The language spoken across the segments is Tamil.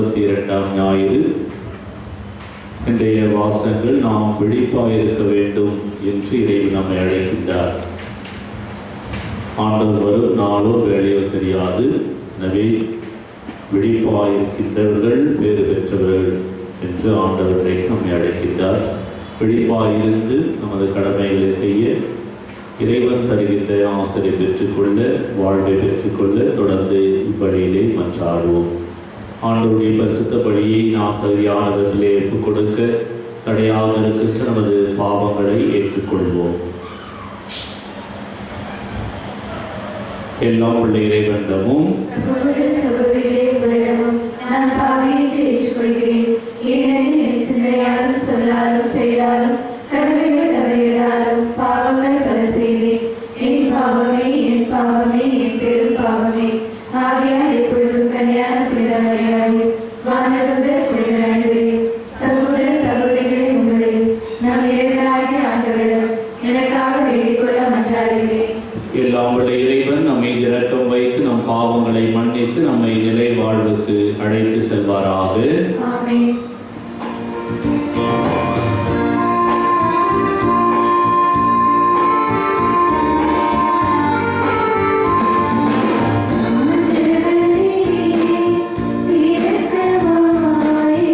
32ஆம் ஞாயிறு. இன்றைய வாசகங்கள் நாம் விழிப்பாயிருக்க வேண்டும் என்று இறைவன் நம்மை அழைக்கின்றார். ஆண்டவர் வரும் நாளோ வேலையோ தெரியாது. எனவே விழிப்பாயிருக்கின்றவர்கள் பேறு பெற்றவர்கள் என்று ஆண்டவர் இன்றைக்கு நம்மை அழைக்கின்றார். விழிப்பாயிருந்து நமது கடமைகளை செய்ய, இறைவன் தருகின்ற ஆசிரியை பெற்றுக்கொள்ள, வாழ்வை பெற்றுக்கொள்ள தொடர்ந்து இவ்வழியிலே மன்றாடுவோம். ஆண்டவருடைய பரிசுத்த பலியை நாம் தகுதியான விதத்திலே ஒப்புக் கொடுக்க தடையாக இருக்கின்ற நமது பாவங்களை ஏற்றுக்கொள்வோம். எல்லாம் உள்ள இறைவனிடமும் சகோதர சகோதரிகளே உங்களிடமும் நான் பாவியை ஏற்றுக்கொள்கிறேன். ஏனெனில் என் சிந்தையாலும் சொல்லாலும் செய்தாலும் கடமைகள் தவறுகிறாலும் பாவங்கள் பல செய்தேன். என் பாவமே என் பாவமே என் பெரும் பாவமே. ஆகையால் எப்பொழுதும் கல்யாண புனித மரியாதை வானதூதர் புனித அனைவரே சகோதர சகோதரிகளே உங்களையும் நம் இறைவனாகிய ஆண்டவரிடம் எனக்காக வேண்டிக் கொள்ள மன்றாடுகிறேன். எல்லாம் உள்ள இறைவன் நம்மை இரக்கம் வைத்து நம் பாவங்களை மன்னித்து நம்மை நிலை வாழ்வுக்கு அழைத்து செல்வாராக. ஆமென். தீரக்கமாய்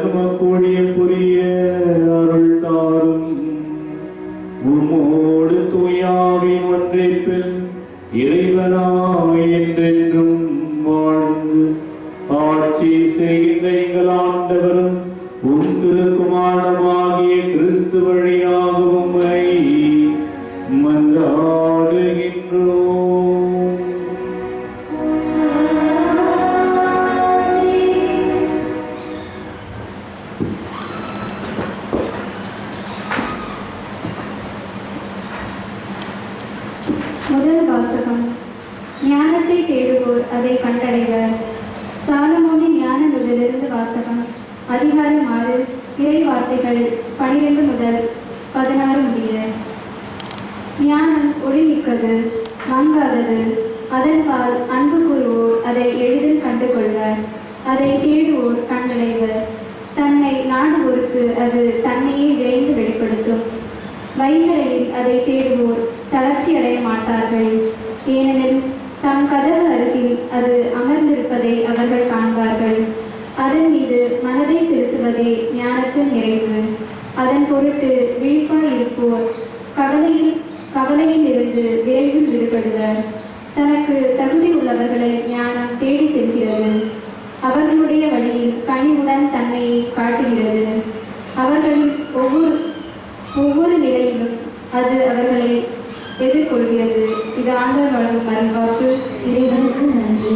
உமக்கூடிய புரிய அருள் தாரும். உம்மோடு தூயாவின் ஒன்றிப்பில் இறைவனாய் என்றென்றும் வாழ்ந்து ஆட்சி செய்கின்ற எங்கள் ஆண்டவரும் உம் திருக்குமாரமாகிய கிறிஸ்து வழியாக உம்மை மன்றாடுகின்றோம். முதல் வாசகம். ஞானத்தை தேடுவோர் அதை கண்டடைவர். சாலமோனின் ஞான நூலிலிருந்து வாசகம். அதிகாரம் 6, இறை வார்த்தைகள் 12 முதல் 16 முடிய. ஞானம் ஒளிமிக்கது, மங்காதது. அதன்பால் அன்பு கூறுவோர் அதை எளிதில் கண்டு கொள்வர். அதை தேடுவோர் கண்டடைவர். தன்னை நாடுவோருக்கு அது தன்னையே விரைந்து வெளிப்படுத்தும். வைகரையில் அதை தேடுவோர் தளர்ச்சி அடைய மாட்டார்கள். ஏனெனில் தம் கதவு அருகில் அது அமர்ந்திருப்பதை அவர்கள் காண்பார்கள். அதன் மீது மனதை செலுத்துவதே ஞானத்தின் நிறைவு. அதன் பொருட்டு விழிப்பாய் இருப்போர் கவலையில் இருந்து விரைவில் விடுபடுவர். தனக்கு தகுதி உள்ளவர்களை ஞானம் தேடி செல்கிறது. அவர்களுடைய வழியில் கனிவுடன் தன்னை காட்டுகிறது. அவர்களின் ஒவ்வொரு நிலையிலும் அது அவர்களை எதிர்கொள்கிறது. இது ஆண்டவர் வழங்கும் அருள்வாக்கு. இறைவனுக்கு நன்றி.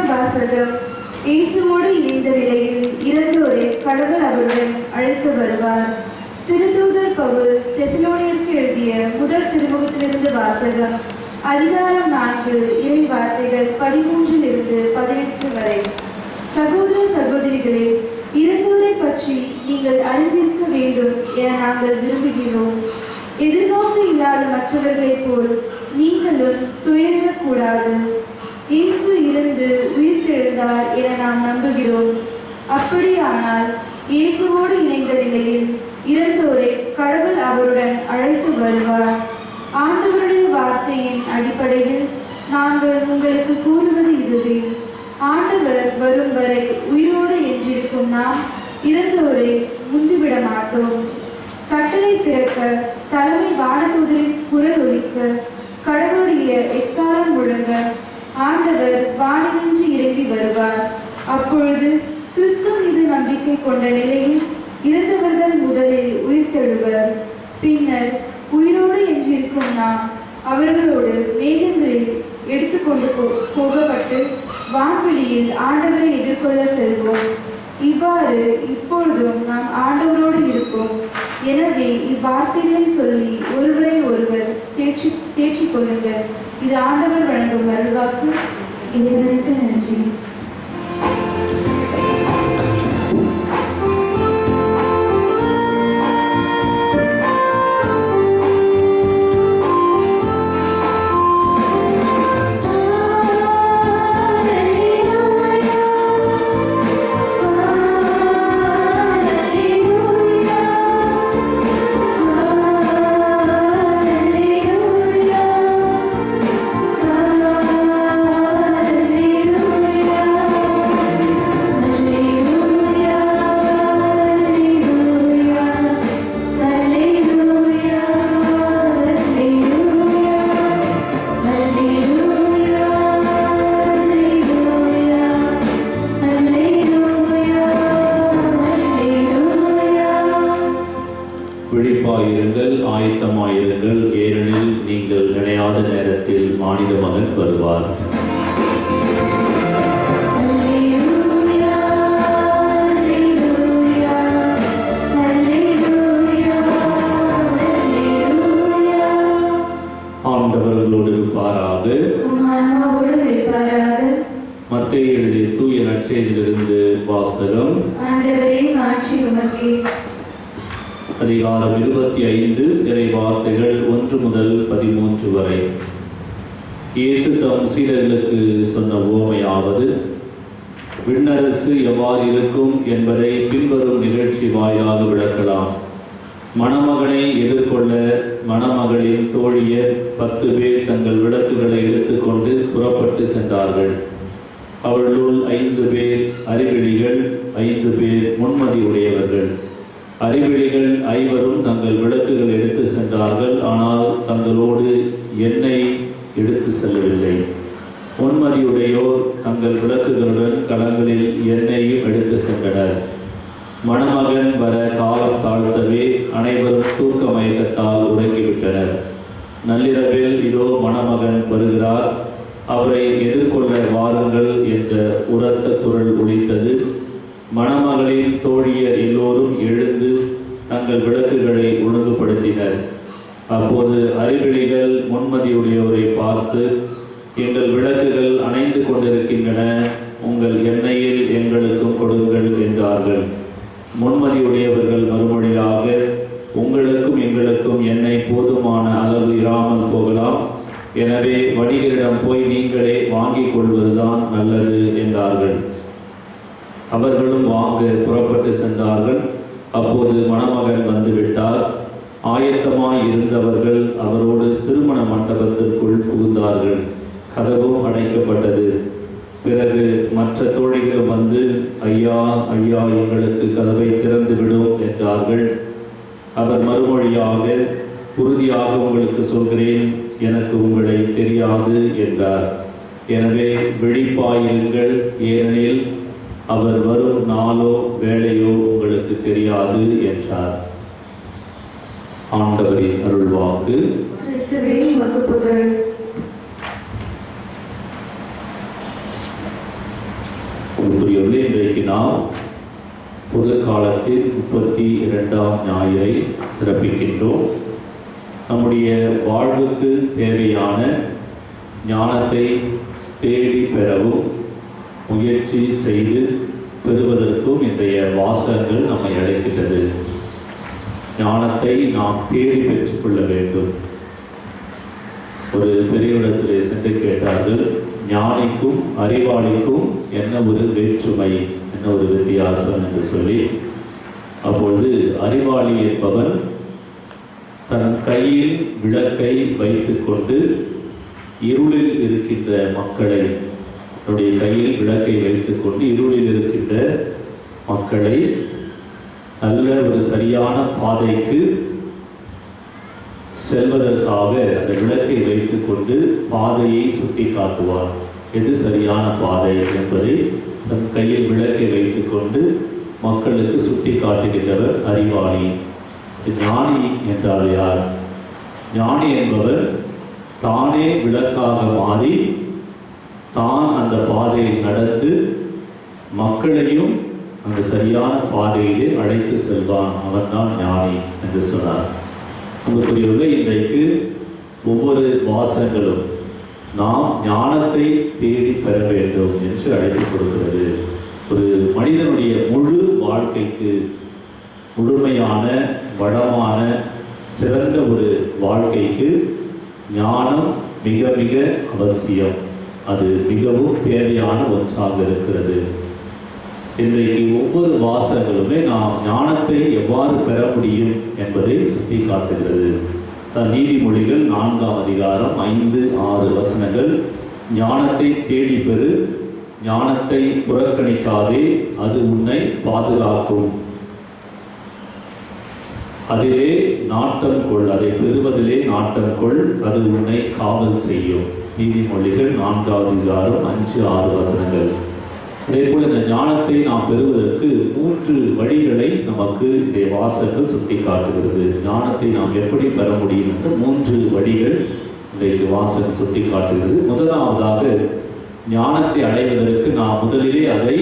வாசகம். இயேசுவோடு இணைந்த நிலையில் இறந்தோரை கடவுள் அவருடன் அழைத்து வருவார். திருத்தூதர் பவுல் தெசலோனியருக்கு எழுதிய முதல் திருமுகத்திலிருந்து வாசகம். அதிகாரம் 4, இறை வார்த்தைகள் 13 - 18 வரை. சகோதர சகோதரிகளே, இறந்தோரை பற்றி நீங்கள் அறிந்திருக்க வேண்டும் என நாங்கள் விரும்புகிறோம். எதிர்நோக்கு இல்லாத மற்றவர்களைப் போல் நீங்களும் துயரக்கூடாது. இயேசு இறந்து உயிர்த்தெழுந்தார் என நாம் நம்புகிறோம். அப்படியானால் இயேசுவோடு இணைந்த நிலையில் இறந்தோரை கடவுள் அவருடன் அழைத்து வருவார். ஆண்டவருடைய வார்த்தையின் அடிப்படையில் நாங்கள் உங்களுக்கு கூறுவது இதுவே: ஆண்டவர் வரும் வரை உயிரோடு எஞ்சிருக்கும் நாம் இறந்தோரை முந்திவிட மாட்டோம். கட்டளை பிறக்க, தலைமை வானதூதரின் குரல் ஒலிக்க, கடவுளுடைய எக்காலம் முழங்க, ஆண்டவர் வானினின்று இறங்கி வருவார். அப்பொழுது கிறிஸ்து மீது நம்பிக்கை கொண்ட நிலையில் இறந்தவர்கள் முதலில் உயிர்த்தெழுவர். பின்னர் உயிரோடு எஞ்சிருக்கும் நாம் அவர்களோடு மேகங்களில் எடுத்துக்கொண்டு போகப்பட்டு வான்வெளியில் ஆண்டவரை எதிர்கொள்ள செல்வோம். இவ்வாறு இப்பொழுதும் நாம் ஆண்டவரோடு இருப்போம். எனவே இவ்வார்த்தைகளை சொல்லி ஒருவரை ஒருவர் தேற்றிக் கொள்ளுங்கள். இது ஆண்டவர் வழங்கும் அருள்வாக்கு. இறைவனுக்கு நன்றி. விழிப்பாயிருங்கள், ஆயத்தமாயிருங்கள், ஏனெனில் நீங்கள் நினையாத நேரத்தில் மானிட மகன் வருவார். ஆண்டவர்களோடு இருப்பாராக. மத்தேயு எழுதிய தூய நற்செய்தியிலிருந்து வாசகம். அதிகாரம் 25 இறை வார்த்தைகள் 1 முதல் 13 வரை. இயேசு தம் சீடர்களுக்கு சொன்ன உவமையாவது: விண்ணரசு எவ்வாறு இருக்கும் என்பதை பின்வரும் நிகழ்ச்சி வாயிலாக விளக்கலாம். மணமகனை எதிர்கொள்ள மணமகளின் தோழியர் 10 பேர் தங்கள் விளக்குகளை எடுத்துக்கொண்டு புறப்பட்டு சென்றார்கள். அவர்களுள் 5 பேர் அறிவிலிகள், 5 பேர் முன்மதி உடையவர்கள். அறிவிலிகள் 5வரும் தங்கள் விளக்குகள் எடுத்து சென்றார்கள், ஆனால் தங்களோடு எண்ணெய் எடுத்து செல்லவில்லை. முன்மதியுடையோர் தங்கள் விளக்குகளுடன் களங்களில் எண்ணெயும் எடுத்து சென்றனர். மணமகன் வர காலம் தாழ்த்தவே அனைவரும் தூக்க மயக்கத்தால் உறங்கிவிட்டனர். நள்ளிரவில் இதோ மணமகன் வருகிறார், அவரை எதிர்கொள்ள வாருங்கள் என்ற உரத்த குரல் ஒலித்தது. மணமகளின் தோழியர் எல்லோரும் எழுந்து தங்கள் விளக்குகளை ஒழுங்குபடுத்தினர். அப்போது அறிவிலிகள் முன்மதியுடையோரை பார்த்து, எங்கள் விளக்குகள் அணைந்து கொண்டிருக்கின்றன, உங்கள் எண்ணெயில் எங்களுக்கும் கொடுங்கள் என்றார்கள். முன்மதியுடையவர்கள் மறுமொழியாக, உங்களுக்கும் எங்களுக்கும் எண்ணெய் போதுமான அளவு இராமல் போகலாம், எனவே வணிகரிடம் போய் நீங்களே வாங்கிக் கொள்வதுதான் நல்லது என்றார்கள். அவர்களும் வாங்க புறப்பட்டு சென்றார்கள். அப்போது மணமகன் வந்துவிட்டார். ஆயத்தமாய் இருந்தவர்கள் அவரோடு திருமண மண்டபத்திற்குள் புகுந்தார்கள். கதவும் அடைக்கப்பட்டது. பிறகு மற்ற தோழிகளும் வந்து, ஐயா ஐயா, எங்களுக்கு கதவை திறந்து விடும் என்றார்கள். அவர் மறுமொழியாக, உறுதியாக உங்களுக்கு சொல்கிறேன், எனக்கு உங்களை தெரியாது என்றார். எனவே விழிப்பாயிருங்கள், ஏனெனில் அவர் வரும் நாளோ வேளையோ உங்களுக்கு தெரியாது என்றார். ஆண்டவரின் அருள்வாக்கு. கிறிஸ்துவே உமக்கு புகழ். இன்றைக்கு நாம் பொது காலத்தில் 32ஆம் ஞாயிறை சிறப்பிக்கின்றோம். நம்முடைய வாழ்வுக்கு தேவையான ஞானத்தை தேடி பெறவும் முயற்சி செய்து பெறுவதற்கும் இன்றைய வாசகங்கள் நம்மை அழைக்கின்றது. ஞானத்தை நாம் தேடி பெற்றுக்கொள்ள வேண்டும். ஒரு பெரியவிடத்திலே சென்று கேட்டார்கள், ஞானிக்கும் அறிவாளிக்கும் என்ன ஒரு வேற்றுமை, என்ன ஒரு வித்தியாசம் என்று சொல்லி. அப்பொழுது அறிவாளி என்பவன் தன் கையில் விளக்கை வைத்துக்கொண்டு இருளில் இருக்கின்ற மக்களை, தன்னுடைய கையில் விளக்கை வைத்துக்கொண்டு இருளில் இருக்கின்ற மக்களை நல்ல ஒரு சரியான பாதைக்கு செல்வதற்காக அந்த விளக்கை வைத்துக்கொண்டு பாதையை சுட்டி காட்டுவார். எது சரியான பாதை என்பதை தன் கையில் விளக்கை வைத்துக்கொண்டு மக்களுக்கு சுட்டி காட்டுகின்றவர் அறிவாளி. ஞானி என்றால் யார்? ஞானி என்பவர் தானே விளக்காக மாறி தான் அந்த பாதையில் நடந்து மக்களையும் அந்த சரியான பாதையிலே அழைத்து செல்வான். அவன்தான் ஞானி என்று சொன்னார். அன்புக்குரியவர்களே, இன்றைக்கு ஒவ்வொரு வாசகங்களும் நாம் ஞானத்தை தேடி பெற வேண்டும் என்று அழைப்பு கொடுக்கிறது. ஒரு மனிதனுடைய முழு வாழ்க்கைக்கு முழுமையான வளமான சிறந்த ஒரு வாழ்க்கைக்கு ஞானம் மிக மிக அவசியம். அது மிகவும் தேவையான ஒன்றாக இருக்கிறது. இன்றைக்கு ஒவ்வொரு வாசகங்களுமே நாம் ஞானத்தை எவ்வாறு பெற முடியும் என்பதை சுட்டி காட்டுகிறது. நீதிமொழிகள் 4ஆம் அதிகாரம் 5-6 வசனங்கள். ஞானத்தை தேடி பெறு, ஞானத்தை புறக்கணிக்காதே, அது உன்னை பாதுகாக்கும். அதிலே நாட்டம் கொள், அதை பெறுவதிலே நாட்டம் கொள், அது உன்னை காவல் செய்யும். நீதிமொழிகள் 4ஆம் அதிகாரம் 5-6 வசனங்கள். அதே போல இந்த ஞானத்தை நாம் பெறுவதற்கு 3 வழிகளை நமக்கு இந்த வாசகங்கள் சுட்டி காட்டுகிறது. ஞானத்தை நாம் எப்படி பெற முடியும் என்று 3 வழிகள் இன்றைக்கு வாசகம் சுட்டி காட்டுகிறது. முதலாவதாக, ஞானத்தை அடைவதற்கு நாம் முதலிலே அதை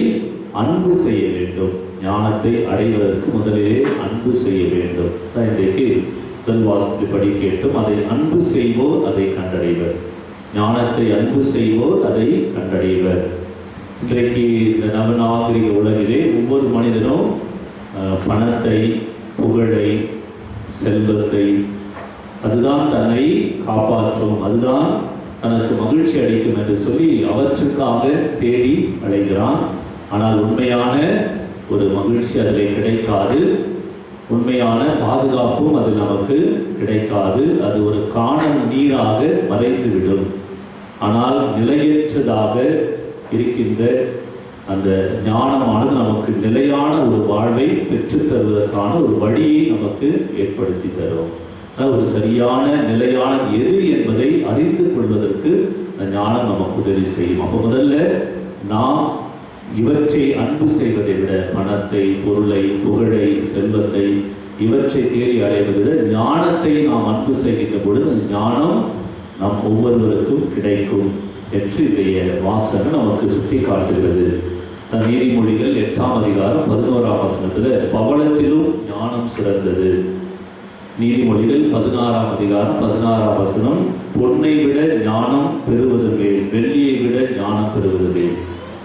அன்பு செய்ய வேண்டும். ஞானத்தை அடைவதற்கு முதலிலே அன்பு செய்ய வேண்டும். இன்றைக்கு முதல் வாசகப்படி கேட்டும், அதை அன்பு செய்வோர் அதை கண்டடைவர். ஞானத்தை அன்பு செய்வோர் அதை கண்டடைவர். இன்றைக்கு இந்த நவநாகரிக உலகிலே ஒவ்வொரு மனிதனும் பணத்தை, புகழை, செல்வத்தை, அதுதான் தன்னை காப்பாற்றும், அதுதான் தனக்கு மகிழ்ச்சி அளிக்கும் என்று சொல்லி அவற்றுக்காக தேடி அடைகிறான். ஆனால் உண்மையான ஒரு மகிழ்ச்சி அதில் கிடைக்காது, உண்மையான பாதுகாப்பும் அது நமக்கு கிடைக்காது. அது ஒரு காணல் நீராக மறைந்துவிடும். ஆனால் நிலையற்றதாக இருக்கின்ற அந்த ஞானமானது நமக்கு நிலையான ஒரு வாழ்வை பெற்றுத் தருவதற்கான ஒரு வழியை நமக்கு ஏற்படுத்தி தரும். ஒரு சரியான நிலையான எது என்பதை அறிந்து கொள்வதற்கு அந்த ஞானம் நமக்கு உதவி செய்யும். அப்போ முதல்ல நாம் இவற்றை அன்பு செய்வதை விட, பணத்தை, பொருளை, புகழை, செல்வத்தை, இவற்றை தேடி அடைவதை விட ஞானத்தை நாம் அன்பு செய்கின்ற பொழுது ஞானம் நம் ஒவ்வொருவருக்கும் கிடைக்கும் என்று இன்றைய வாசகம் நமக்கு சுட்டி காட்டுகிறது. நீதிமொழிகள் 8ஆம் அதிகாரம் 11ஆம் வசனத்தில் பவளத்திலும் ஞானம் சிறந்தது. நீதிமொழிகள் 16ஆம் அதிகாரம் 16ஆம் வசனம், பொன்னை விட ஞானம் பெறுவது மேல், வெள்ளியை விட ஞானம் பெறுவது மேல்.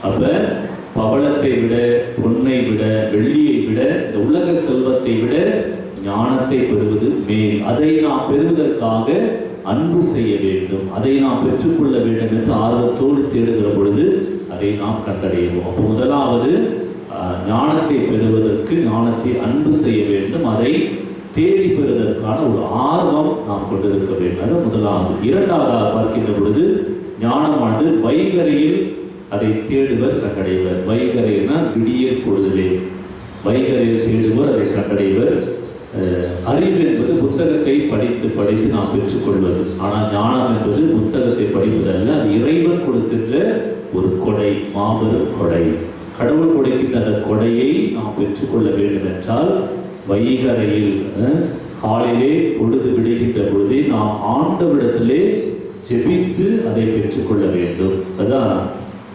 அப்ப பவளத்தை விட, பொன்னை விட, வெள்ளியை விட, இந்த உலக செல்வத்தை விட ஞானத்தை பெறுவது மேல். அதை நாம் பெறுவதற்காக அன்பு செய்ய வேண்டும், அதை நாம் பெற்றுக்கொள்ள வேண்டும் என்று ஆர்வத்தோடு தேடுகிற பொழுது அதை நாம் கண்டடைவோம். அப்போ முதலாவது ஞானத்தை பெறுவதற்கு ஞானத்தை அன்பு செய்ய வேண்டும், அதை தேடி பெறுவதற்கான ஒரு ஆர்வம் நாம் கொண்டிருக்க வேண்டும். அது முதலாவது. இரண்டாவதாக பார்க்கின்ற பொழுது ஞானமானது வைகரையில் அதை தேடுவர் கண்டடைவர். வைகரைனா விடியற் பொழுதிலே, வைகரையில் தேடுவர் அதை கண்டடைவர். அறிவு என்பது புத்தகத்தை படித்து படித்து நாம் பெற்றுக்கொள்வது. ஆனால் ஞானம் என்பது புத்தகத்தை படிப்பதல்ல, அது இறைவன் கொடுக்கின்ற ஒரு கொடை, மாபெரும் கொடை. கடவுள் கொடுக்கின்ற அந்த கொடையை நாம் பெற்றுக்கொள்ள வேண்டும் என்றால் வைகரையில் காலையிலே பொழுது விடுகின்ற பொழுதே நாம் ஆண்டவரிடத்திலே ஜெபித்து அதை பெற்றுக்கொள்ள வேண்டும். அதான்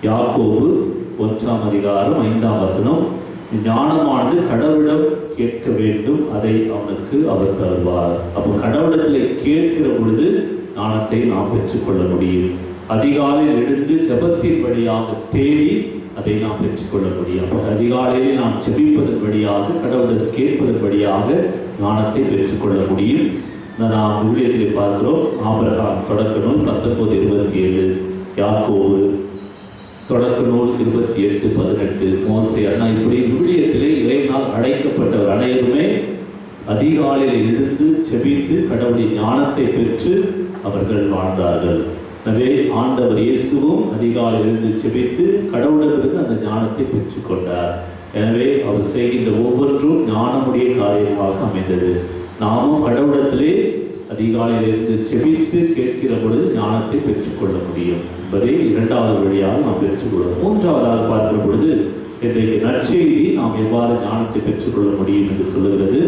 யாக்கோபு 1ஆம் அதிகாரம் 5ஆம் வசனம், ஞானமானது கடவுளிடம் கேட்க வேண்டும், அதை அவனுக்கு அவர் தருவார். அப்போ கடவுளத்தில் கேட்கிற பொழுது ஞானத்தை நாம் பெற்றுக்கொள்ள முடியும். அதிகாலையில் எழுந்து ஜெபத்தின் வழியாக தேடி அதை நாம் பெற்றுக்கொள்ள முடியும். அப்போ அதிகாலையிலே நாம் ஜெபிப்பதன் வழியாக, கடவுளிடம் கேட்பதன் வழியாக ஞானத்தை பெற்றுக்கொள்ள முடியும். நாம் விவிலியத்திலே பார்க்கிறோம். ஆபிரகாம் தொடக்க நூல் 19:27, யாக்கோபு தொடக்க நூல் 28:18, மோசே. ஆனால் இப்படி விவிலியத்திலே இறைவனால் கட்டளையினால் அழைக்கப்பட்டவர் அனைவருமே அதிகாலையில் எழுந்து செபித்து கடவுளின் ஞானத்தை பெற்று அவர்கள் வாழ்ந்தார்கள். எனவே ஆண்டவர் இயேசுவும் அதிகாலை எழுந்து செபித்து கடவுளிடமிருந்து அந்த ஞானத்தை பெற்றுக்கொண்டார். எனவே அவர் செய்கின்ற ஒவ்வொன்றும் ஞானமுடைய காரியமாக அமைந்தது. நாமும் கடவுளத்திலே அதிகாலையில் இருந்து செபித்து கேட்கிற பொழுது ஞானத்தை பெற்றுக்கொள்ள முடியும் என்பதை இரண்டாவது வழியாக நாம் பெற்றுக்கொள்வோம். மூன்றாவதாக பார்க்கிற பொழுது இன்றைக்கு நற்செய்தி நாம் எவ்வாறு ஞானத்தை பெற்றுக்கொள்ள முடியும் என்று சொல்லுகிறது.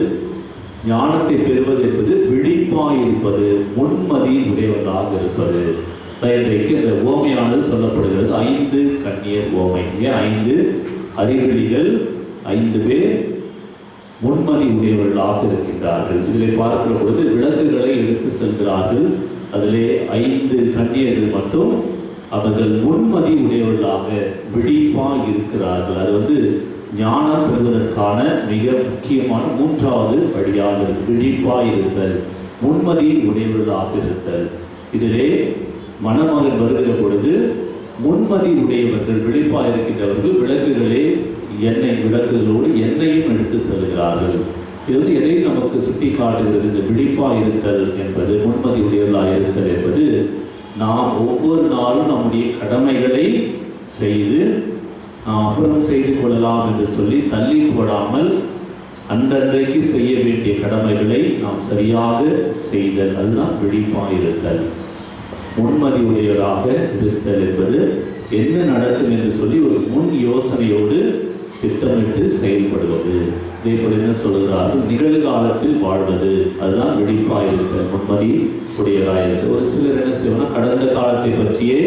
ஞானத்தை பெறுவது என்பது விழிப்பாய் இருப்பது, முன்மதி உடையவதாக இருப்பது. இன்றைக்கு இந்த ஓமையானது சொல்லப்படுகிறது 5 கன்னியர் ஓமை. 5 அறிவிலிகள் 5 பேர் முன்மதி உடையவர்களாக இருக்கின்றார்கள். இதில் பார்க்கிற பொழுது விளக்குகளை எடுத்து செல்கிறார்கள். அதிலே 5 கன்னியர்கள் மட்டும் அவர்கள் முன்மதி உடையவர்களாக விழிப்பாக இருக்கிறார்கள். அது ஞானம் பெறுவதற்கான மிக முக்கியமான 3வது வழியாக விழிப்பாய் இருத்தல், முன்மதி உடையவர்களாக இருத்தல். இதிலே மணமகன் வருகிற பொழுது முன்மதி உடையவர்கள் விழிப்பாய் இருக்கின்றவர்கள் விளக்குகளே எண்ணெய் விளக்குகளோடு எண்ணெயும் எடுத்து செல்கிறார்கள். இது எதை நமக்கு சுட்டி காட்டுகிறது? இந்த விழிப்பாய் இருத்தல் என்பது, முன்மதி உடையவர்களாக இருத்தல் என்பது நாம் ஒவ்வொரு நாளும் நம்முடைய கடமைகளை செய்து நாம் அப்புறம் செய்து கொள்ளலாம் என்று சொல்லி தள்ளி போடாமல் அன்றன்றைக்கு செய்ய வேண்டிய கடமைகளை நாம் சரியாக செய்தல், அதுதான் விழிப்பாய் இருத்தல். முன்மதி உடையவராக இருத்தல் என்பது என்ன நடக்கும் என்று சொல்லி ஒரு முன் யோசனையோடு திட்டமிட்டு செயல்படுவது. இதே போல என்ன சொல்கிறார்கள்? நிகழ்காலத்தில் வாழ்வது, அதுதான் விழிப்பாய் இருத்தல், முன்மதி உடையவராக இருத்தல். ஒரு சிலர் என்ன செய்வாங்கன்னா கடந்த காலத்தை பற்றியே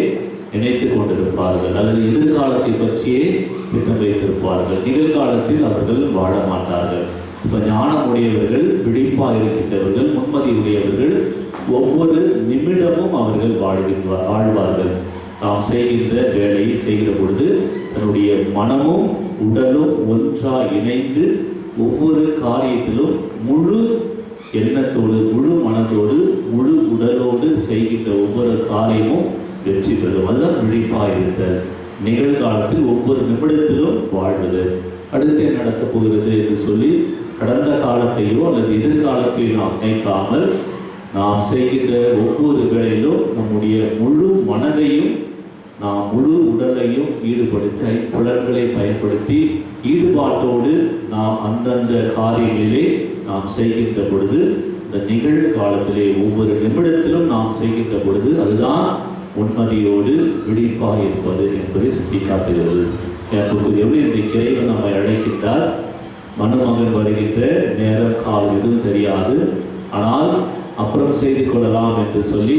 நினைத்து கொண்டிருப்பார்கள் அல்லது எதிர்காலத்தை பற்றியே திட்டம் வைத்திருப்பார்கள். நிகழ்காலத்தில் அவர்கள் வாழ மாட்டார்கள். இப்போ ஞானம் உடையவர்கள், விழிப்பாக இருக்கின்றவர்கள், முன்மதி உடையவர்கள் ஒவ்வொரு நிமிடமும் அவர்கள் வாழ்வார்கள். நாம் செய்கின்ற வேலையை செய்கிற பொழுது தன்னுடைய மனமும் உடலும் ஒன்றாக இணைந்து ஒவ்வொரு காரியத்திலும் முழு எண்ணத்தோடு, முழு மனதோடு, முழு உடலோடு செய்கின்ற ஒவ்வொரு காரியமும் வெற்றி பெறும். அதுதான் விழிப்பாக இருத்தல். நிகழ்காலத்தில் ஒவ்வொரு நிமிடத்திலும் வாழ்வது. அடுத்து என்ன நடக்கப் போகிறது என்று சொல்லி கடந்த காலத்தையோ அல்லது எதிர்காலத்தையோ நாம் நினைக்காமல் நாம் செய்கின்ற ஒவ்வொரு வேளையிலும் நம்முடைய முழு மனதையும் நாம் முழு உடலையும் ஈடுபடுத்தி ஐம்புலன்களை பயன்படுத்தி ஈடுபாட்டோடு நாம் அந்தந்த காரியங்களிலே நாம் செய்கின்ற பொழுது இந்த நிகழ்காலத்திலே ஒவ்வொரு நிமிடத்திலும் நாம் செய்கின்ற பொழுது அதுதான் உண்மதியோடு விழிப்பாக இருப்பது என்பதை சுட்டிக்காட்டுகிறது. இன்றைக்கு இறைவன் நம்மை அழைக்கின்றார். மணமகன் வருகின்ற நேரம் காலம் எதுவும் தெரியாது, ஆனால் அப்புறம் செய்து கொள்ளலாம் என்று சொல்லி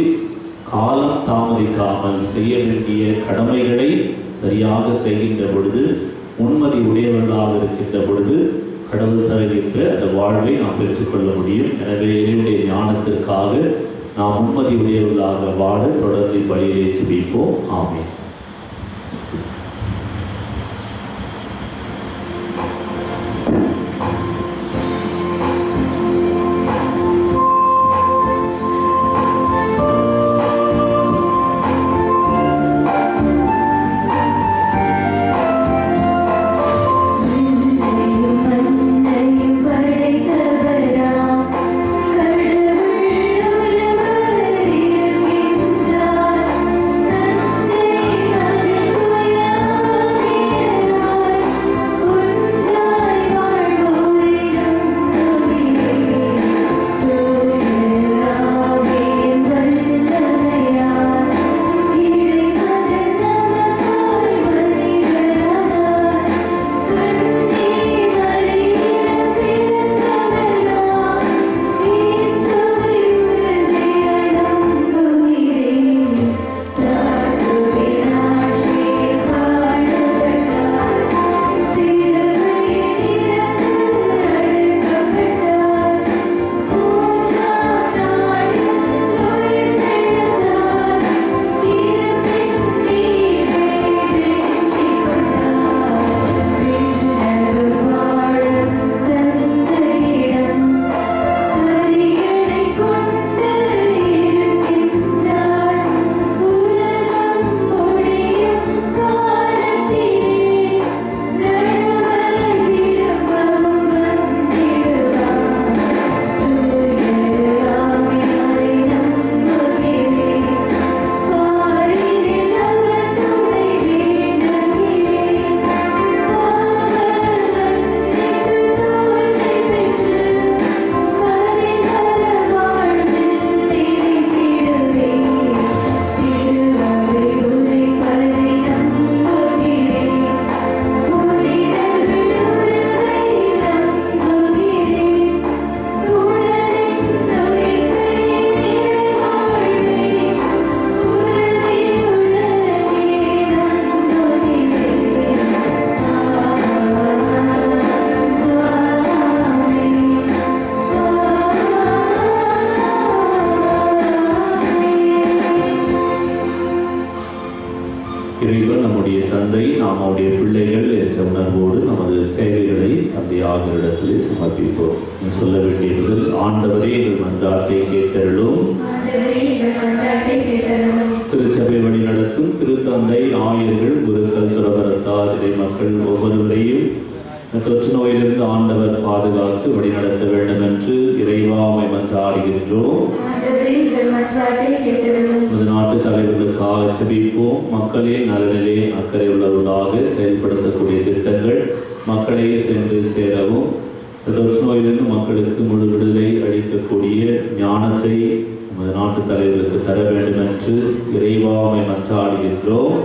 காலம் தாமதிக்காமல் செய்ய வேண்டிய கடமைகளை சரியாக செய்கின்ற பொழுது, உண்மதி உடையவர்களாக இருக்கின்ற பொழுது கடவுள் தருகின்ற அந்த வாழ்வை நாம் பெற்றுக்கொள்ள முடியும். எனவே இறைவனுடைய ஞானத்திற்காக நாம் உண்மதி உடையவர்களாக வாழ தொடர்ந்து பலியிலே ஜெபிப்போம். ஆமென். கடவுள் ஒருவர் இருக்கின்றார், தந்தை நம்முடைய பிள்ளைகள் என்ற உணர்வோடு நமது தேவைகளை அந்த ஆகியோரிடத்திலே சமர்ப்பிப்போம். சொல்ல வேண்டியது, ஆண்டவரே எங்கள் மன்றாட்டை கேட்டருளும். திருச்சபை வழி நடத்தும் திருத்தந்தை, ஆயர்கள், குருக்கள், துறவரத்தார், இறை மக்கள் ஒவ்வொருவரையும் தொற்று நோயிலிருந்து ஆண்டவர் பாதுகாத்து வழிநடத்த வேண்டும் என்று இறைவாமை மன்றாடுகின்றோம். நாட்டு தலைவர்களுக்காக செபிப்போம். மக்களின் நலனிலே அக்கறை உள்ளவர்களாக செயல்படுத்தக்கூடிய திட்டங்கள் மக்களை சென்று சேரவும், தொற்று நோயிலிருந்து மக்களுக்கு முழு விடுதலை அளிக்கக்கூடிய ஞானத்தை நமது நாட்டு தலைவர்களுக்கு தர வேண்டும் என்று இறைவாமை மன்றாடுகின்றோம்.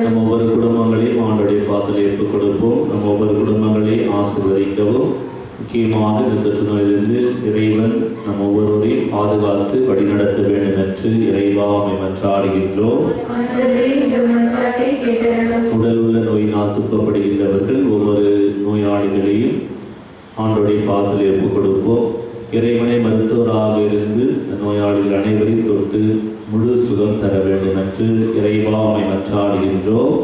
நம்ம ஒவ்வொரு குடும்பங்களையும் ஆண்டுடைய பாத்திரை ஏற்றுக் கொடுப்போம். நம்ம ஒவ்வொரு குடும்பங்களையும் ஆசீர்வதிக்கவும், முக்கியமாக இந்த தொற்று நோயிலிருந்து இறைவன் நம்ம ஒவ்வொருவரையும் பாதுகாத்து வழிநடத்த வேண்டும் என்று இறைவாமை மன்றாடுகின்றோம். உடல் உள்ள நோயினால் துக்கப்படுகின்றவர்கள் ஒவ்வொரு நோயாளிகளையும் ஆண்டோடைய பாத்திரை ஏற்றுக் கொடுப்போம். இறைவனை மருத்துவராக இருந்து நோயாளிகள் அனைவரையும் தொட்டு முழு சுகம் தர வேண்டும் என்று இறைவாமை மன்றாடுகின்றோம்.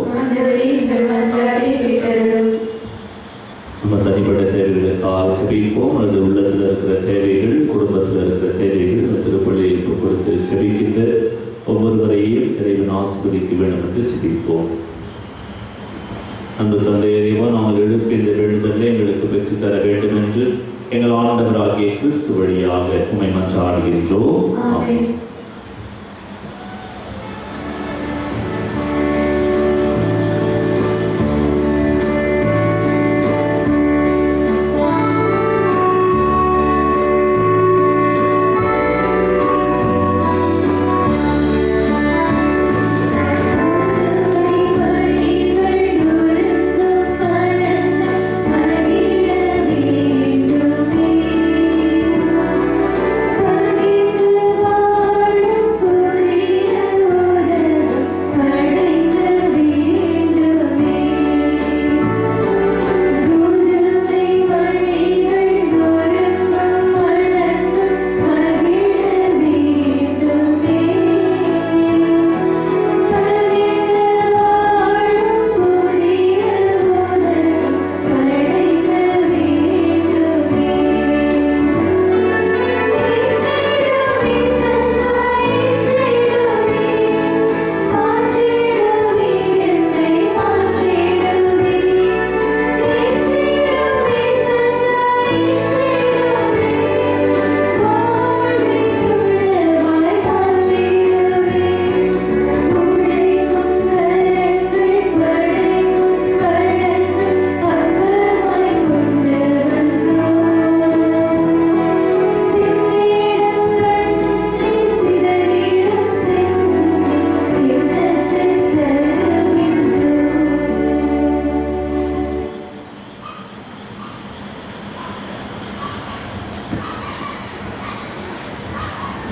நம்ம தனிப்பட்ட தேவைகளுக்காக செபிப்போம். அல்லது உள்ளத்தில் இருக்கிற தேவைகள், குடும்பத்தில் இருக்கிற தேவைகள் திருப்பள்ளியில் கொடுத்து செபிக்கின்ற ஒவ்வொருவரையும் இறைவன் ஆசீர்வதிக்க வேண்டும் என்று செபிப்போம். அன்பு தந்தை இறைவா, நாங்கள் எழுப்பி இந்த வேண்டுதலை எங்களுக்கு பெற்றுத்தர வேண்டும் என்று எங்கள் ஆண்டவராகிய கிறிஸ்து வழியாக உம்மை மன்றாடுகின்றோம். ஆமென்.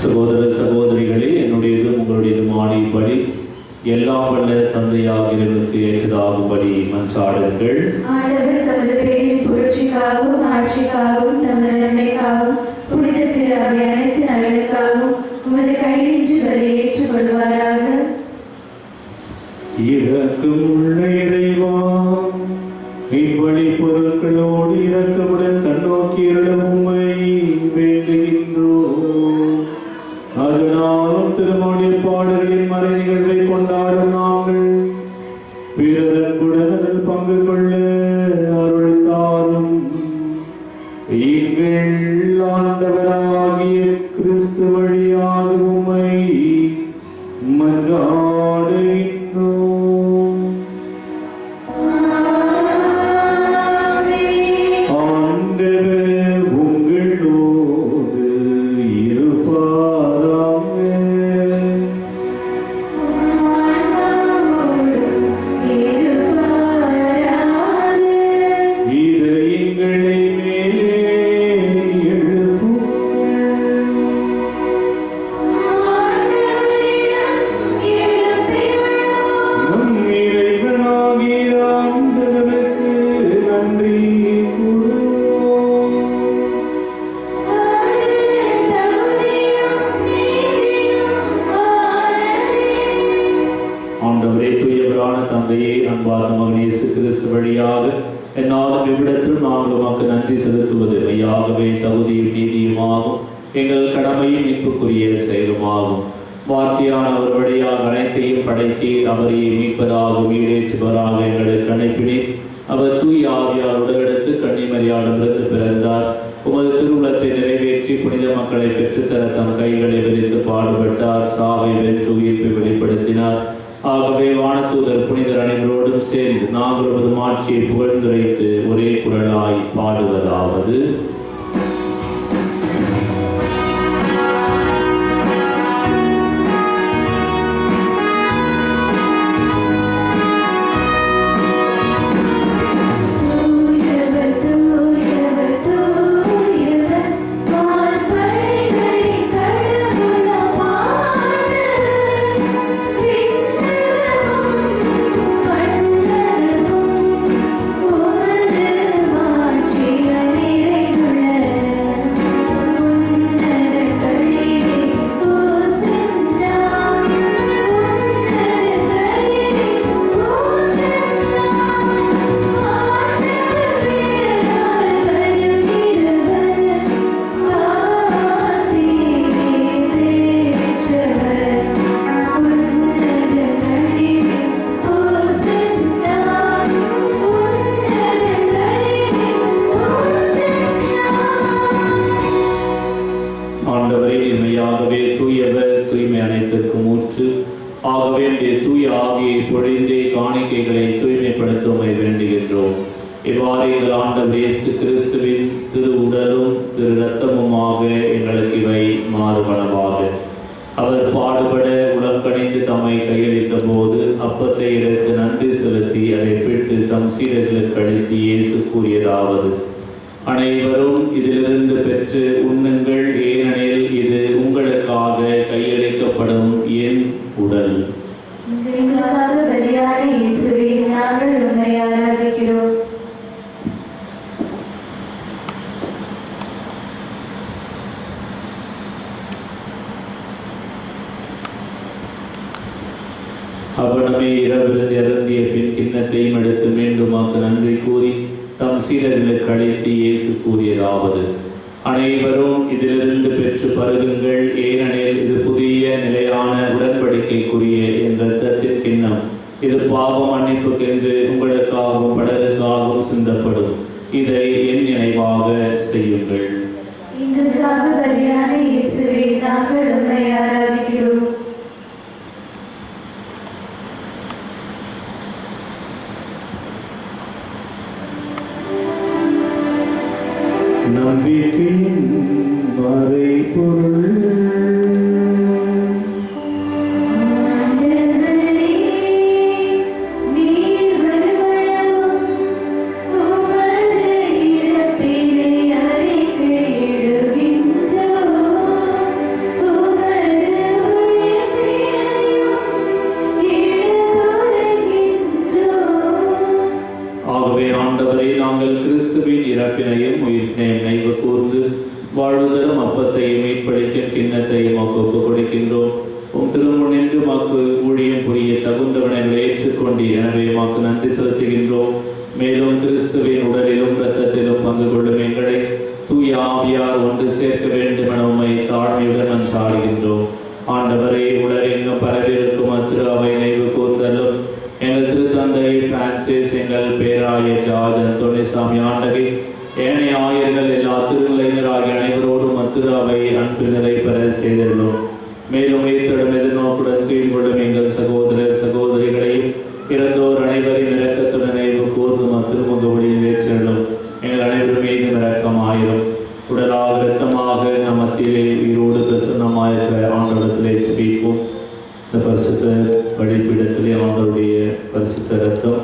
சகோதர சகோதரிகளே, என்னுடையதும் உங்களுடையதும் ஆணைப்படி எல்லாம் வல்ல தந்தையாகிறவருக்கு ஏற்றதாகும்படி மன்றாடுங்கள். ஆண்டவர் தமது பேரின் புரட்சிக்காகவும் ஆட்சிக்காகவும் தமது நன்மைக்காகவும் புனித திரு அவை அனைத்து நலனுக்காகவும் உமது கையின்றி வரை ஏற்றுக்கொள்வாராக. இரக்கமுள்ள இறைவா, இப்படி பொருட்களோடு இரக்கமுடன் கண்ணோக்கியருளும் உம்மை வேண்டுகின்றோம். அதனாலும் திருமணி பாடல்களின் மறை நிகழ்வை கொண்டாடும் நாங்கள் பிறரன்புடன் அதில் பங்கு கொள்ள அருள் தாரும். எங்கள் ஆண்டவராகிய கிறிஸ்து வழியாக உம்மை மன்றாடுகின்றோம். ஆண்டவர் உங்களோடு இருப்பாராக. இதயங்களை மேலே எழுப்பும். மெய்யாகவே தகுதியும் நீதியுமாகும், எங்கள் கடமையும் மீட்புக்குரிய செயலுமாகும். வார்த்தையானவர் வழியாக அனைத்தையும் படைத்தீர், அவரையே மீட்பதாக ஈடேற்றுவராக எங்களுக்கு அனுப்பினீர். அவர் தூய ஆவியார் உடலெடுத்து கன்னிமரியாரிடமிருந்து பிறந்தார். உமது திருவுளத்தை நிறைவேற்றி புனித மக்களை பெற்றுத்தர தம் கைகளை விரித்து பாடுபட்டார். சாவை வென்று உயிர்ப்பை வெளிப்படுத்தினார். ஆகவே வானதூதர் புனிதர் அனைவரோடும் சேர்ந்து நாங்கள் ஒரு மாட்சியை புகழ்ந்துரைத்து ஒரே குரலாய் பாடுவதாவது: அவர் பாடுபட உலக்கணிந்து தம்மை கையளித்த போது அப்பத்தை எடுத்து நன்றி செலுத்தி அதை பிட்டு தம் சீடர்களுக்கு அளித்து இயேசு கூறியதாவது: அனைவரும் இதிலிருந்து பெற்று உண்ணுங்கள், ஏனெனில் இது உங்களுக்காக கையளிக்கப்படும் என் உடல். நாங்கள் உம்மை ஆராதிக்கிறோம். அவனமே இரவிருந்து இறந்திய பின் கிண்ணத்தையும் எடுத்து மீண்டும் நன்றி கூறி தம் சீடர்களுக்கு அளித்து இயேசு கூறியதாவது: அனைவரும் இதிலிருந்து பெற்று பருகுங்கள், ஏனெனில் இது புதிய நிலையான உடன்படிக்கைக்குரிய என் இரத்தத்தின் கிண்ணம். இது பாவ மன்னிப்புக்கென்று உங்களுக்காகவும் பலருக்காகவும் சிந்தப்படும். இதை என் நினைவாக செய்யுங்கள். இதற்காக பலியான இயேசுவே, நாங்கள் உம்மை ஆராதிக்கிறோம். நம்பிக்கையின் மறைபொருள் இறப்பினையும் உயிர்ப்பினையும் நினைவு கூர்ந்து வாழ்வுதரும் அப்பத்தையும் மீட்பளிக்கும் கிண்ணத்தையும் ஒப்பு கொடுக்கின்றோம். உம் திருமுன் நின்று மாக்கு ஊழியம் புரிய தகுந்தவனை ஏற்றுக்கொண்டீர். எனவே மாக்கு நன்றி செலுத்துகின்றோம். மேலும் கிறிஸ்துவின் உடலிலும் இரத்தத்திலும் பங்கு கொள்ளும் எங்களை தூய ஆவியார் ஒன்று சேர்க்க வேண்டும் என உம்மை தாழ்மையுடன் மன்றாடுகின்றோம். ஆண்டவரே, உலகெங்கும் பரவிருக்கும் திரு அவை நினைவு கூர்ந்தலும் எங்கள் திருத்தந்தை பிரான்சிஸ், எங்கள் பேராயர் ஜார்ஜ் அந்தோனிசாமி ஆண்டகை, ஏனைய ஆயர்கள், எல்லா திருநிலைஞராகிய அனைவரோடும் திரு அவை அன்பு நிலை பெற செய்துள்ளோம். மேலும் உயிர்த்தெழும் எதிர்நோக்குடன் கீழ்கொள்ளும் எங்கள் சகோதரர் சகோதரிகளையும் இறந்தோர் அனைவரின் இரக்கத்துடன் நினைவு கூர்ந்தும் திருமுக ஒளியில் ஏற்றலும் எங்கள் அனைவரும் மீது இரக்கமாயிரும். உடலாக இரத்தமாக நம் மத்தியிலே உயிரோடு பிரசன்னமாயிருக்கிற ஆண்டவரத்திலே ஜெபிப்போம். இந்த பரிசுத்த பலிபீடத்திலே ஆண்டவருடைய பரிசுத்த இரத்தம்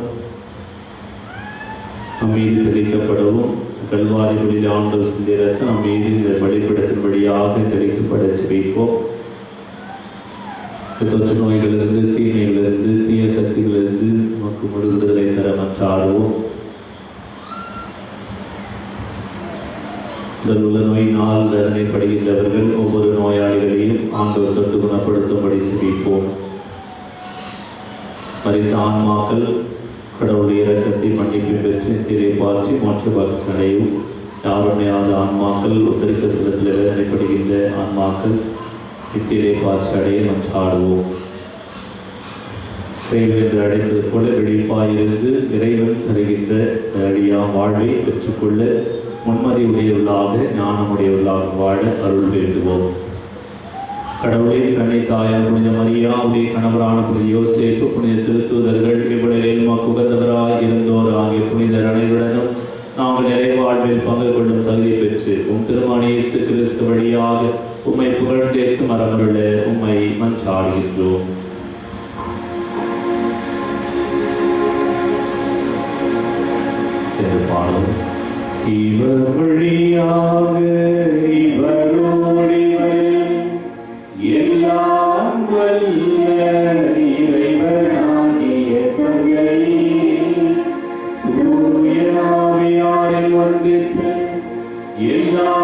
நம் மீது தெளிக்கப்படவும், கல்வாரிகளில் ஆண்டவர் சிந்திய இரத்தம் நம் மீது இந்த பலிபீடத்தின் வழியாக தெளிக்கப்பட ஜெபிப்போம். தொற்று நோய்களிலிருந்து, தீமைகளிலிருந்து, தீய சக்திகளிலிருந்து நமக்கு முழு விடுதலை தர மன்றாடுவோம். உடல் உள்ள நோயினால் தண்டனைப்படுகின்றவர்கள் ஒவ்வொரு நோயாளிகளையும் ஆண்டவர் தொட்டு குணப்படுத்தும்படி ஜெபிப்போம். மரித்த ஆன்மாக்கள் கடவுளுடைய இரக்கத்தை மன்னிப்பு பெற்று திரை பாற்றி மோட்ச பலன் அடையும். யாருமையாத ஆன்மாக்கள் உத்தரிக்க சிலத்தில் வேதனைப்படுகின்ற ஆன்மாக்கள் நித்தியிலே பாய்ச்சி அடைய மன்றாடுவோம். இறைவன் என்று அழைத்தது போல விழிப்பாயிருந்து இறைவன் தருகின்ற அழியா வாழ்வை பெற்றுக்கொள்ள முன்மதி உடையவர்களாக ஞானமுடையவர்களாக வாழ அருள் வேண்டுவோம். கடவுளின் கண்ணை தாயார் புனித மரியா, உடைய கணவரான புனித யோசேப்பு, புனித திருத்தூதர்கள், இவ்வுலகில் உகந்தவராய் இருந்தோர் ஆகிய புனிதர் அனைவருடனும் நாங்கள் நிறைவாழ்வில் பங்கு கொள்ளும் தகுதி பெற்று திருமகன் இயேசு கிறிஸ்து வழியாக உம்மை புகழ்ந்தேத்து மரமருள உம்மை மன்றாடுகின்றோம். பாடும் இவர் வழியாக இவரோடு எல்லாம் வல்ல இறைவனாகிய தந்தையே, தூய ஆவியாரின் ஒன்றிப்பு எல்லா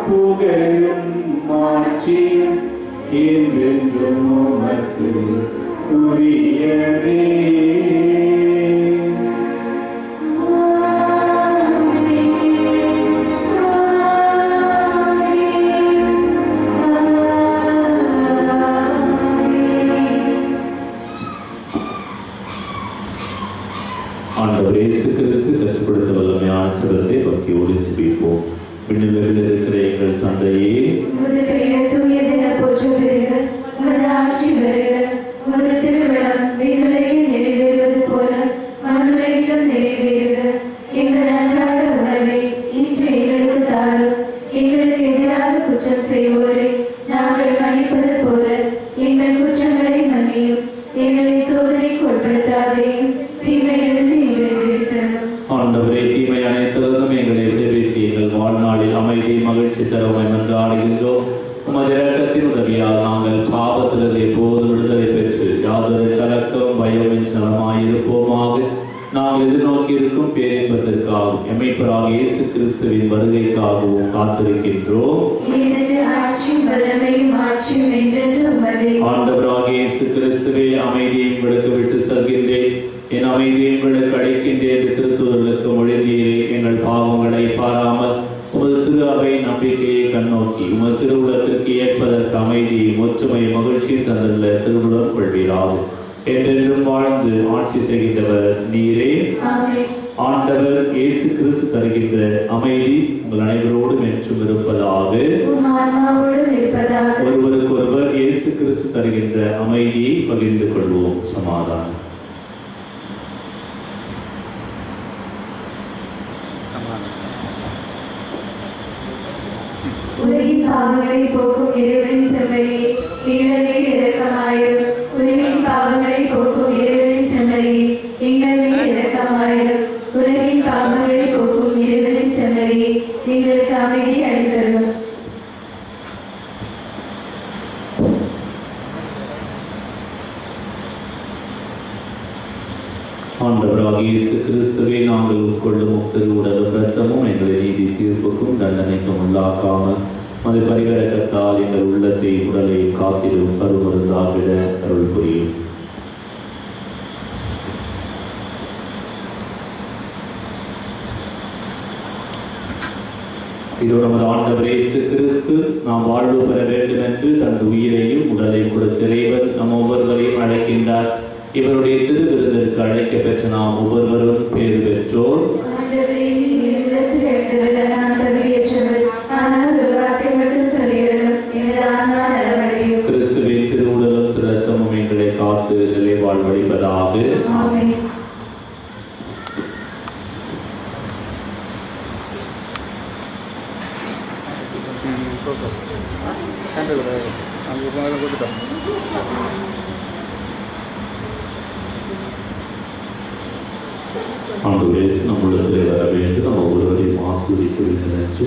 புகழும் மாட்சியும் என்றென்றும் உமக்கு உரியதே. ஆண்டவர் இயேசு கிறிஸ்து கற்றுக் கொடுத்த வல்லமையான செபத்தை பக்தியோடு ஜெபிப்போம். விண்ணுலகில் இருக்கிற எங்கள் தந்தையே, உமது பெயர் தூயதென போற்றப் பெறுக. உமது ஆட்சி வருக. உமது திருவிழம் விண்ணுலகில் நிறைவேறுவது போல மண்ணுலகிலும் நிறைவேறுக. எங்கள் அன்றாட உணவை இன்று எங்களுக்கு தாரும். எங்களுக்கு எதிராக குற்றம் செய்வோரை நாங்கள் மன்னிப்பது போல எங்கள் குற்றங்களை மன்னியும். எங்களை சோதனைக்கு உட்படுத்தாதையும் தீமையிலிருந்து எங்களை விடுவித்தருளும். ஆண்டவரே, தீமை அனைத்திலிருந்தும் எங்களை விடுவித்து எங்கள் வாழ்நாளில் அமைதி மகிழ்ச்சி தருவாய் மன்றாடுகின்றோம். உமது இரக்கத்தின் உதவியால் நாங்கள் பாவத்திலிருந்து எப்போதும் விடுதலை பெற்று யாதொரு கலக்கம் பயமின் நலமாயிருப்போமாக. நாங்கள் எதிர்நோக்கி இருக்கும் பேரின்பத்திற்காகவும் எமைப்பராக இயேசு கிறிஸ்துவின் வருகைக்காகவும் காத்திருக்கின்றோம். ஆண்டவராக இயேசு கிறிஸ்துவே, அமைதியை உங்களுக்கு விட்டு செல்கின்றேன், என் அமைதியை உங்களுக்கு அளிக்கின்றேன் திருத்தூதர்களுக்கு மொழிந்தீரே. எங்கள் பாவங்களை பாராமல் உமது திரு அவை நம்பிக்கையை கண்ணோக்கி உமது திருவுலத்திற்கு ஏற்பதற்கு அமைதியை ஒற்றுமை மகிழ்ச்சி தந்துள்ள திருவுலம் கொள்வீராகும். என்றென்றும் வாழ்ந்து ஆட்சி செய்கின்றவர் நீரே. ஆண்டவர் இயேசு கிறிஸ்து தருகின்ற அமைதி உங்கள் அனைவரோடும் என்றும் இருப்பதாக. ஒருவருக்கொருவர் இயேசு கிறிஸ்து தருகின்ற அமைதியை பகிர்ந்து கொள்வோம். சமாதானம். உலகின் பாவங்களை போக்கும் இறைவனின் செம்மறியே, எங்கள் மேல் இரக்கமாயிரும். உலகின் பாவங்களை போக்கும் இறைவனின் செம்மறியே, எங்கள் மேல் இரக்கமாயிரும். உலகின் பாவங்களை போக்கும் இறைவனின் செம்மறியே, எங்களுக்கு அமைதி அளித்தருளும். ஆண்டவராக இயேசு கிறிஸ்துவே, நாங்கள் உட்கொள்ளும் திருவுடலும் இரத்தமும் எங்களை நீதி தீர்ப்புக்கும் தண்டனைக்கும் உள்ளாக்காமல் அது பரிவரக்கத்தால் எங்கள் உள்ளத்தை உடலை காத்திடும் கருமருந்தாகிட அருள் புரியும். இதோ நமது ஆண்டவர் இயேசு கிறிஸ்து நாம் வாழ்வு பெற வேண்டும் என்று தனது உயிரையும் உடலையும் கொடுத்த இறைவன் நம் ஒவ்வொருவரையும் அழைக்கின்றார். இவருடைய திருவிருந்திற்கு அழைக்க பெற்ற நாம் ஒவ்வொருவரும் பேறு பெற்றோர். கிறிஸ்துவின் திருவுடலும் திருத்தமும் எங்களை காத்து நிலை வாழ்வழிப்பதாக. ஆண்டவரே, நம்முள்ளத்தில் வர வேண்டும், நம்ம ஒருவரையும் ஆசீர்வதிக்க நினைச்சு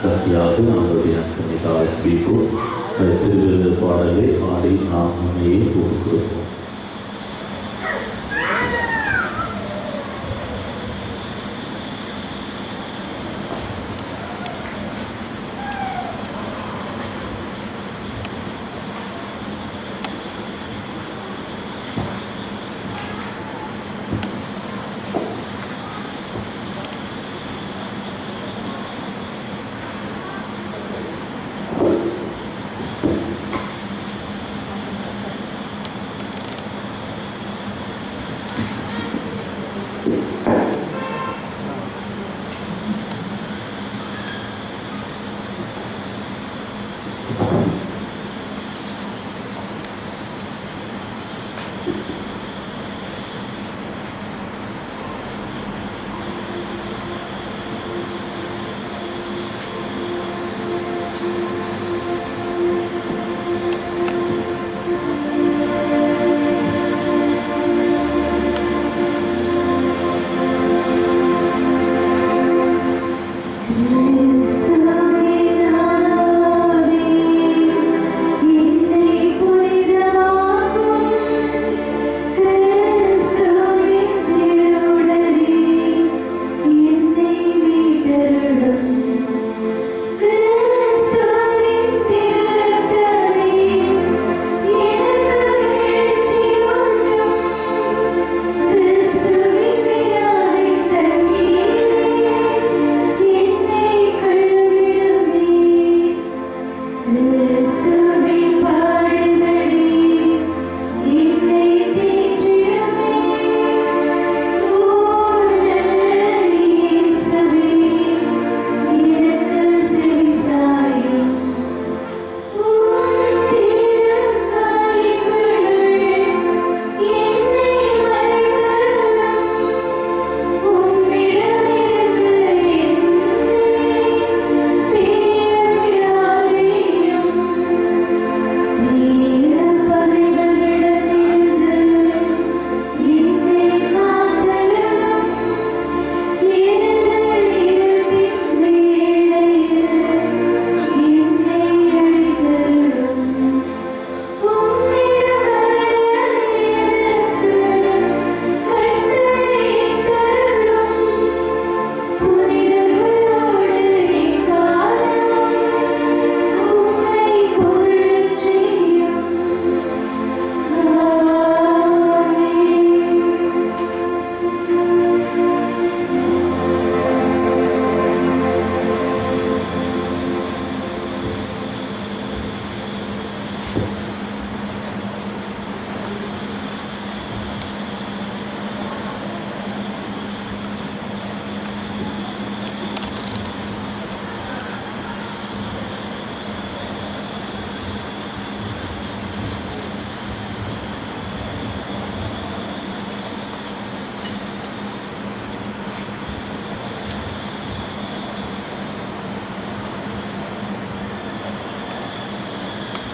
பக்தியாக நம்மளுடைய அன்பிற்காக ஜெபிப்போம். திருவிருந்த பாடலை பாடி நாம் நம்மையே கொடுக்கிறோம்.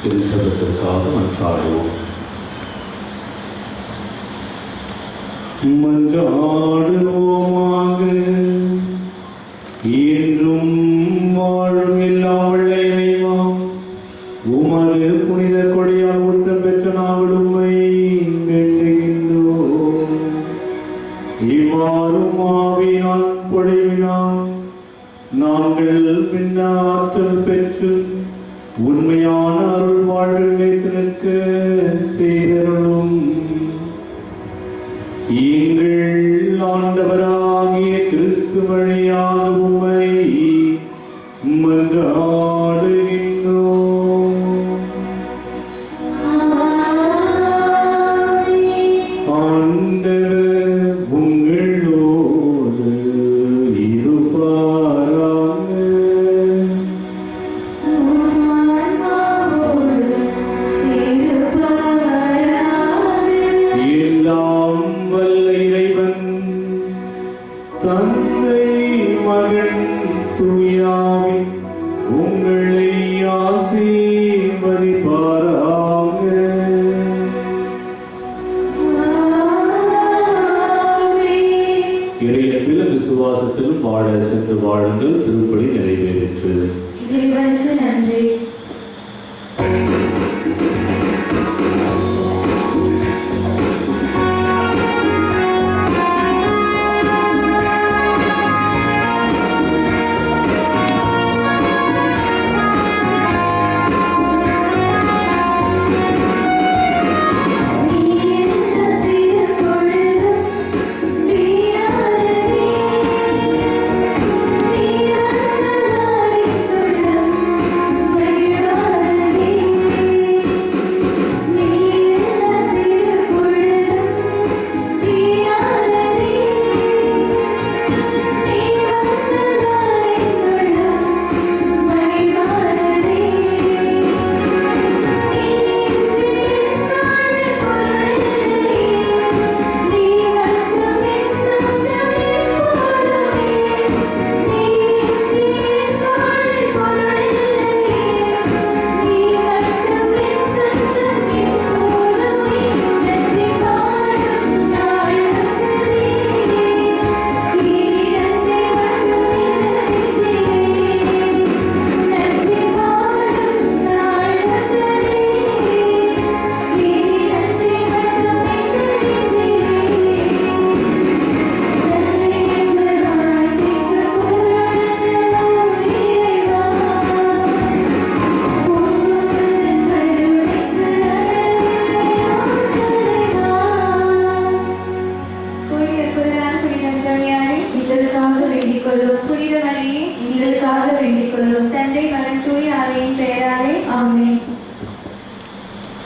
திருச்சபத்திற்காக மன்றாடுவோம். மன்றாடுவோமாக. இன்றும் வாழும் எல்லாம் வல்ல இறைவா, உமது புனித கொடையால் ஊட்டம் பெற்ற நாங்கள் உம்மை வேண்டுகின்றோம். இவ்வாறு ஆவியினால் பொழிவினால் நாங்கள் பின்ன ஆற்றல் பெற்று உண்மையான அருள் வாழ்வு நிலைத்து நிற்க செய்தருளும். எங்கள் ஆண்டவராகிய கிறிஸ்து வழியாக உம்மை மன்றாடுகின்றோம். ஆண்டவர் உங்களோடு இருப்பாராக. எல்லாம் வல்ல இறைவன் தந்தை மகன் தூயாவி உங்களை ஆசீர்வதிப்பாராக. இறையன்பிலும் விசுவாசத்திலும் வாழ சென்று வாழுங்கள். திருப்பலி நிறைவேறிற்று. இறைவனுக்கு நன்றி. எங்களுக்காக வேண்டிக்